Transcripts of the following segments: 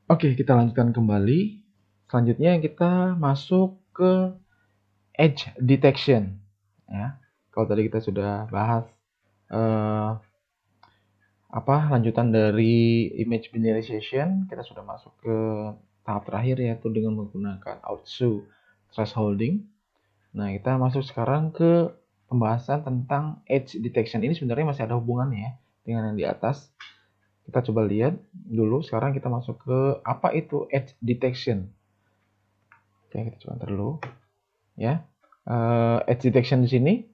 Oke, kita lanjutkan kembali. Selanjutnya kita masuk ke edge detection. Ya, kalau tadi kita sudah bahas eh, lanjutan dari image binarization, kita sudah masuk ke tahap terakhir yaitu dengan menggunakan Outsu thresholding. Nah, kita masuk sekarang ke pembahasan tentang edge detection. Ini sebenarnya masih ada hubungannya ya dengan yang di atas. Kita coba lihat dulu. Sekarang kita masuk ke apa itu edge detection. Oke, kita coba dulu ya. Edge detection di sini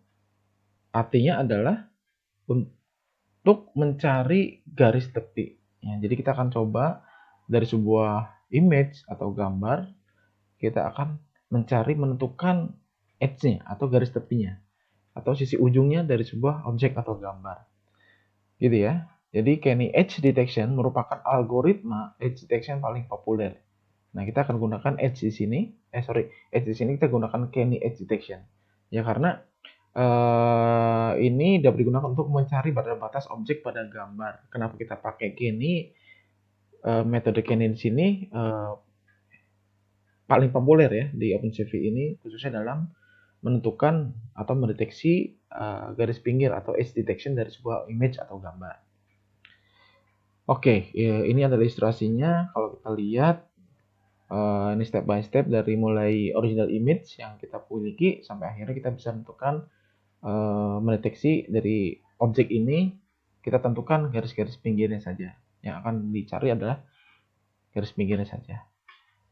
artinya adalah untuk mencari garis tepi. Ya, jadi kita akan coba dari sebuah image atau gambar, kita akan menentukan edge-nya atau garis tepinya atau sisi ujungnya dari sebuah objek atau gambar. Gitu ya. Jadi Kenny Edge Detection merupakan algoritma edge detection paling populer. Nah, kita akan gunakan edge di sini. Edge di sini kita gunakan Kenny Edge Detection. Ya karena ini dapat digunakan untuk mencari batas objek pada gambar. Kenapa kita pakai Kenny? Metode Kenny di sini paling populer ya di OpenCV ini, khususnya dalam menentukan atau mendeteksi garis pinggir atau edge detection dari sebuah image atau gambar. Oke, ya, ini adalah ilustrasinya. Kalau kita lihat, ini step by step dari mulai original image yang kita miliki sampai akhirnya kita bisa menentukan mendeteksi dari objek ini, kita tentukan garis-garis pinggirnya saja. Yang akan dicari adalah garis pinggirnya saja.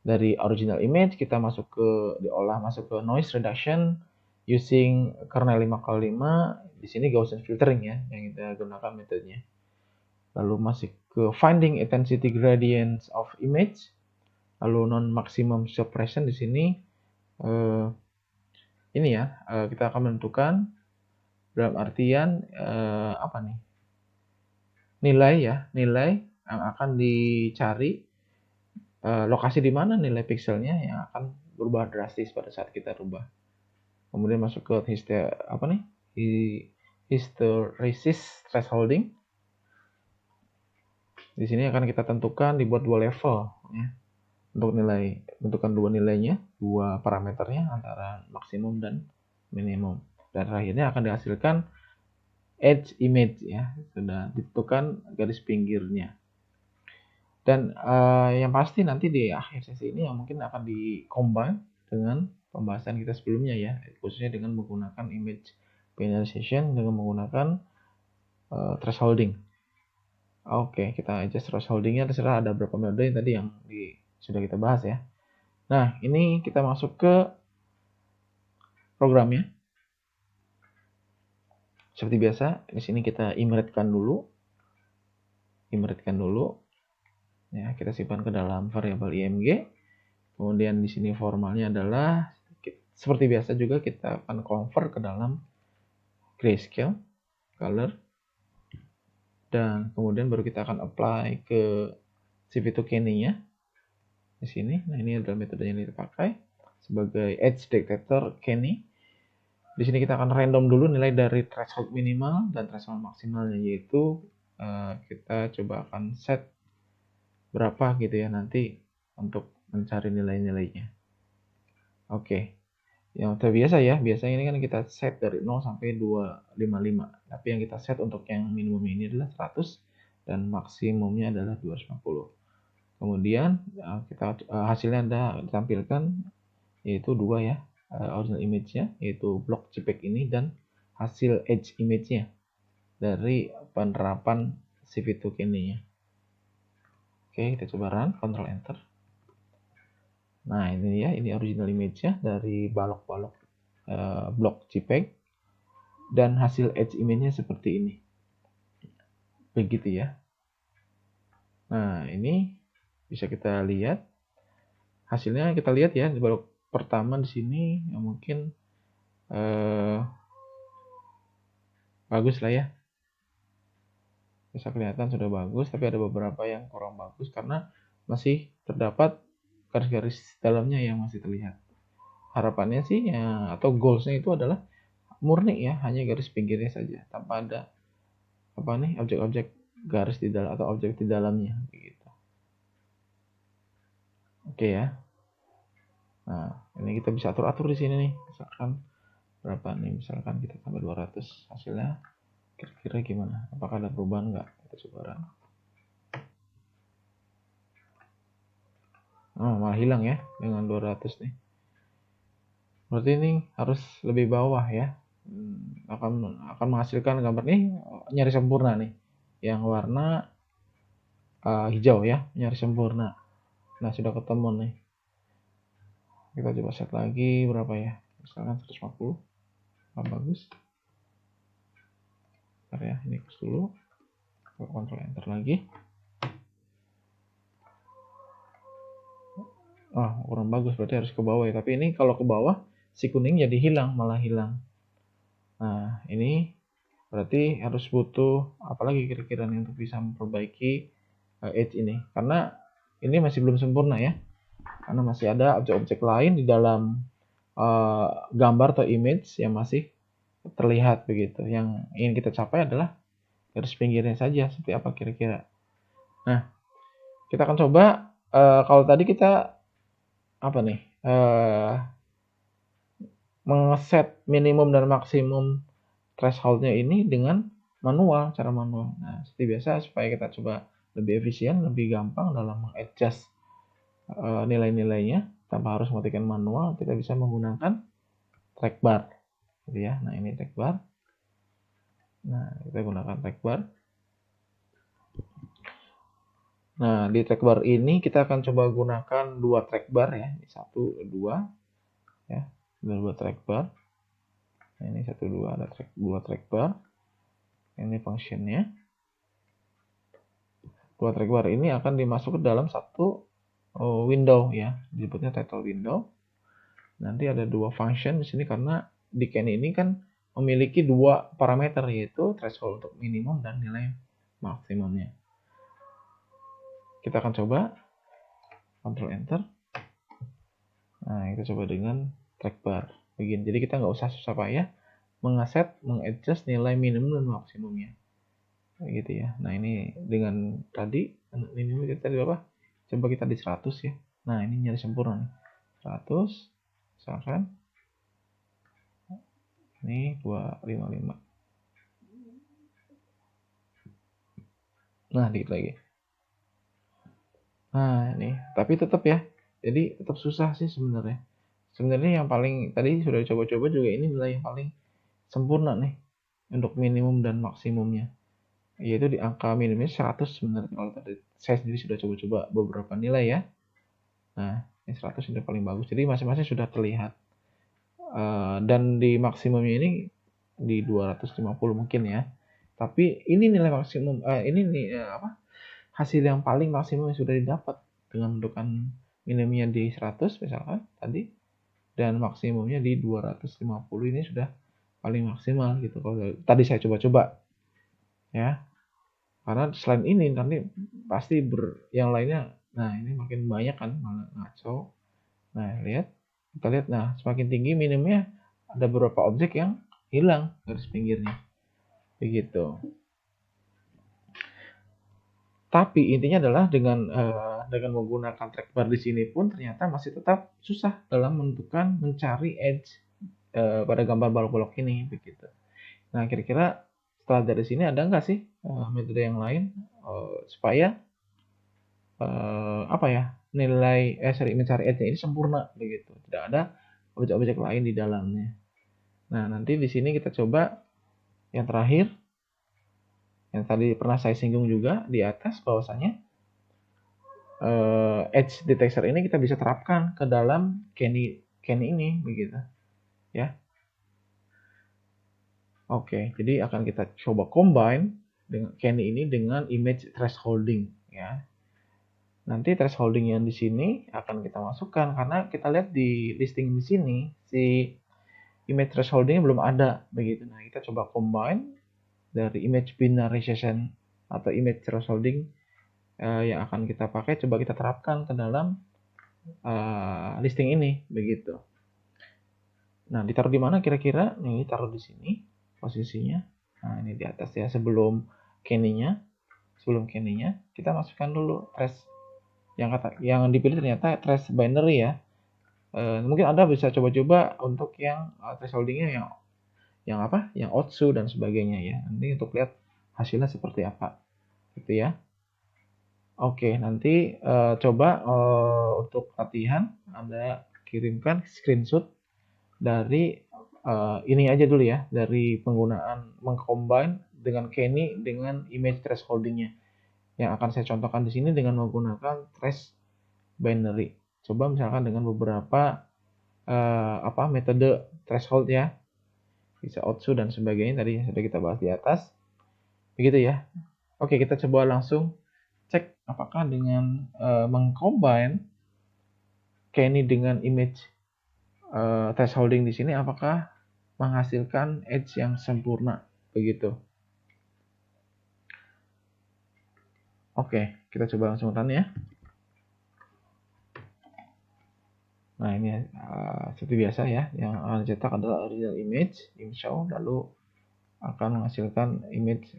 Dari original image kita masuk ke noise reduction using kernel 5x5. Di sini Gaussian filtering ya yang kita gunakan metodenya. Lalu masuk ke finding intensity gradients of image. Lalu non maximum suppression di sini ini ya kita akan menentukan dalam artian apa nih? Nilai yang akan dicari, lokasi di mana nilai pixelnya yang akan berubah drastis pada saat kita rubah. Kemudian masuk ke hysteresis thresholding. Di sini akan kita tentukan dibuat dua level ya. Untuk tentukan dua nilainya, dua parameternya antara maksimum dan minimum. Dan akhirnya akan dihasilkan edge image ya, sudah ditentukan garis pinggirnya. Dan yang pasti nanti di akhir sesi ini yang mungkin akan di-combine dengan pembahasan kita sebelumnya ya, khususnya dengan menggunakan image binarization dengan menggunakan thresholding. Oke, kita adjust thresholdingnya, terserah ada berapa metode yang tadi sudah kita bahas ya. Nah, ini kita masuk ke programnya. Seperti biasa, di sini kita imretkan dulu. Ya, kita simpan ke dalam variabel img. Kemudian di sini formalnya adalah seperti biasa juga kita akan convert ke dalam grayscale color, dan kemudian baru kita akan apply ke CV2 Kenny-nya di sini. Nah, ini adalah metode yang kita pakai sebagai edge detector Kenny. Di sini kita akan random dulu nilai dari threshold minimal dan threshold maksimalnya, yaitu kita coba akan set berapa gitu ya nanti untuk mencari nilai-nilainya. Oke. Yang terbiasa ya, biasanya ini kan kita set dari 0 sampai 255. Tapi yang kita set untuk yang minimum ini adalah 100 dan maksimumnya adalah 250. Kemudian kita hasilnya Anda tampilkan yaitu dua ya, original image-nya yaitu blok JPEG ini dan hasil edge image-nya dari penerapan CV2 Kenny-nya. Oke, kita coba run, Ctrl Enter. Nah, ini ya, ini original image-nya dari balok-balok blok JPEG dan hasil edge image-nya seperti ini. Begitu ya. Nah, ini bisa kita lihat hasilnya. Kita lihat ya, di balok pertama di sini yang mungkin bagus lah ya. Bisa kelihatan sudah bagus, tapi ada beberapa yang kurang bagus karena masih terdapat garis-garis dalamnya yang masih terlihat. Harapannya sih ya, atau goalsnya itu adalah murni ya, hanya garis pinggirnya saja tanpa ada objek-objek garis di dalam atau objek di dalamnya begitu. Oke ya. Nah, ini kita bisa atur-atur di sini nih. Misalkan berapa nih? Misalkan kita tambah 200, hasilnya kira-kira gimana? Apakah ada perubahan nggak? Kita coba run. Oh, malah hilang ya dengan 200 nih. Berarti ini harus lebih bawah ya. Akan menghasilkan gambar nih nyaris sempurna nih. Yang warna hijau ya, nyaris sempurna. Nah, sudah ketemu nih. Kita coba set lagi berapa ya? Misalkan 150. Bagus. Bentar ya, ini close dulu. Ctrl enter lagi. Kurang bagus, berarti harus ke bawah ya. Tapi ini kalau ke bawah si kuning jadi hilang, malah hilang. Nah, ini berarti harus butuh apalagi kira-kira nih untuk bisa memperbaiki edge ini, karena ini masih belum sempurna ya, karena masih ada objek-objek lain di dalam gambar atau image yang masih terlihat begitu. Yang ingin kita capai adalah garis pinggirnya saja. Seperti apa kira-kira? Nah, kita akan coba kalau tadi kita apa nih mengeset minimum dan maksimum thresholdnya ini dengan manual, cara manual. Nah, seperti biasa supaya kita coba lebih efisien, lebih gampang dalam mengadjust nilai-nilainya tanpa harus mematikan manual, kita bisa menggunakan track bar, gitu ya. Nah, ini track bar. Nah, kita gunakan track bar. Nah, di track bar ini kita akan coba gunakan dua track bar ya, satu, dua, ya, dua track bar. Nah, ini satu, dua, ada dua track bar. Ini functionnya. Dua track bar ini akan dimasuk ke dalam satu window ya, disebutnya title window. Nanti ada dua function di sini karena di Kenny ini kan memiliki dua parameter, yaitu threshold untuk minimum dan nilai maksimumnya. Kita akan coba Ctrl Enter. Nah, kita coba dengan track bar begini. Jadi kita nggak usah susah payah mengadjust nilai minimum dan maksimumnya, gitu ya. Nah, ini dengan tadi minimum kita tadi berapa? Coba kita di 100 ya. Nah, ini nyaris sempurna nih. 100 misalkan ini 255. Nah, dikit lagi. Nah, ini tapi tetap ya, jadi tetap susah sih sebenarnya. Sebenarnya yang paling tadi sudah coba-coba juga, ini nilai yang paling sempurna nih untuk minimum dan maksimumnya, yaitu di angka minimumnya 100 sebenarnya. Kalau tadi saya sendiri sudah coba-coba beberapa nilai ya. Nah, ini 100 sudah paling bagus, jadi masing-masing sudah terlihat. Dan di maksimumnya ini di 250 mungkin ya. Tapi ini nilai maksimum, ini nih hasil yang paling maksimum yang sudah didapat dengan menentukan minimumnya di 100 misalkan tadi, dan maksimumnya di 250. Ini sudah paling maksimal gitu kalau tadi saya coba-coba ya. Karena selain ini nanti pasti yang lainnya. Nah, ini makin banyak kan, malah ngaco. Nah, kita lihat, nah semakin tinggi minimumnya ada beberapa objek yang hilang garis pinggirnya begitu. Tapi intinya adalah dengan menggunakan track bar di sini pun ternyata masih tetap susah dalam mencari edge pada gambar balok-balok ini begitu. Nah, kira-kira setelah dari sini ada nggak sih metode yang lain supaya mencari edge ini sempurna begitu, tidak ada objek-objek lain di dalamnya. Nah, nanti di sini kita coba yang terakhir, yang tadi pernah saya singgung juga di atas, bahwasanya edge detector ini kita bisa terapkan ke dalam Kenny ini begitu ya. Oke, jadi akan kita coba combine dengan Kenny ini dengan image thresholding ya. Nanti thresholding yang di sini akan kita masukkan, karena kita lihat di listing di sini si image thresholdingnya belum ada begitu. Nah, kita coba combine dari image binarization atau image thresholding yang akan kita pakai, coba kita terapkan ke dalam listing ini begitu. Nah, ditaruh di mana kira-kira? Nih, taruh di sini posisinya. Nah, ini di atas ya, sebelum Kenny-nya kita masukkan dulu yang dipilih ternyata trace binary ya. Mungkin Anda bisa coba-coba untuk yang thresholdingnya yang apa? Yang OTSU dan sebagainya ya. Nanti untuk lihat hasilnya seperti apa, gitu ya. Oke, nanti coba untuk latihan Anda kirimkan screenshot dari ini aja dulu ya, dari penggunaan mengcombine dengan Kenny dengan image thresholdingnya. Yang akan saya contohkan di sini dengan menggunakan trace binary. Coba misalkan dengan beberapa metode threshold ya, bisa OTSU dan sebagainya tadi yang sudah kita bahas di atas, begitu ya. Oke, kita coba langsung cek apakah dengan mengcombine Kenny dengan image thresholding di sini apakah menghasilkan edge yang sempurna begitu. Oke, kita coba langsung run ya. Nah, ini seperti biasa ya, yang akan dicetak adalah original image, show, lalu akan menghasilkan image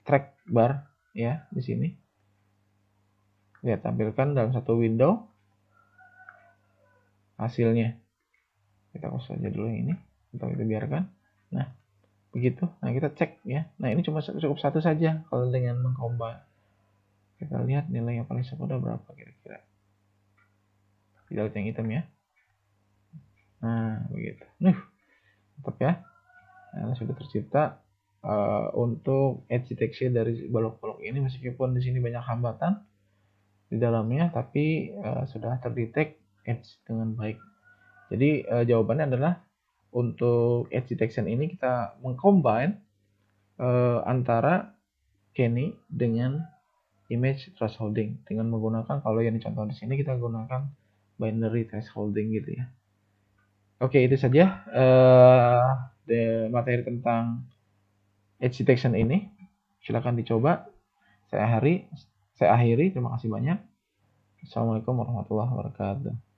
track bar ya di sini. Lihat tampilkan dalam satu window hasilnya. Kita close saja dulu yang ini, atau kita biarkan. Nah, begitu. Nah, kita cek ya. Nah, ini cuma cukup satu saja kalau dengan mengcombine. Kita lihat nilai yang paling sempurna berapa kira-kira. Kita lihat yang hitam ya. Nah, begitu. Mantap ya. Nah, sudah tercipta untuk edge detection dari balok-balok ini, meskipun di sini banyak hambatan di dalamnya, tapi sudah terdetek edge dengan baik. Jadi jawabannya adalah untuk edge detection ini kita mengcombine antara Kenny dengan image thresholding dengan menggunakan, kalau yang dicontoh di sini kita gunakan binary thresholding gitu ya. Oke, itu saja materi tentang edge detection ini. Silakan dicoba. Saya akhiri. Terima kasih banyak. Assalamualaikum warahmatullahi wabarakatuh.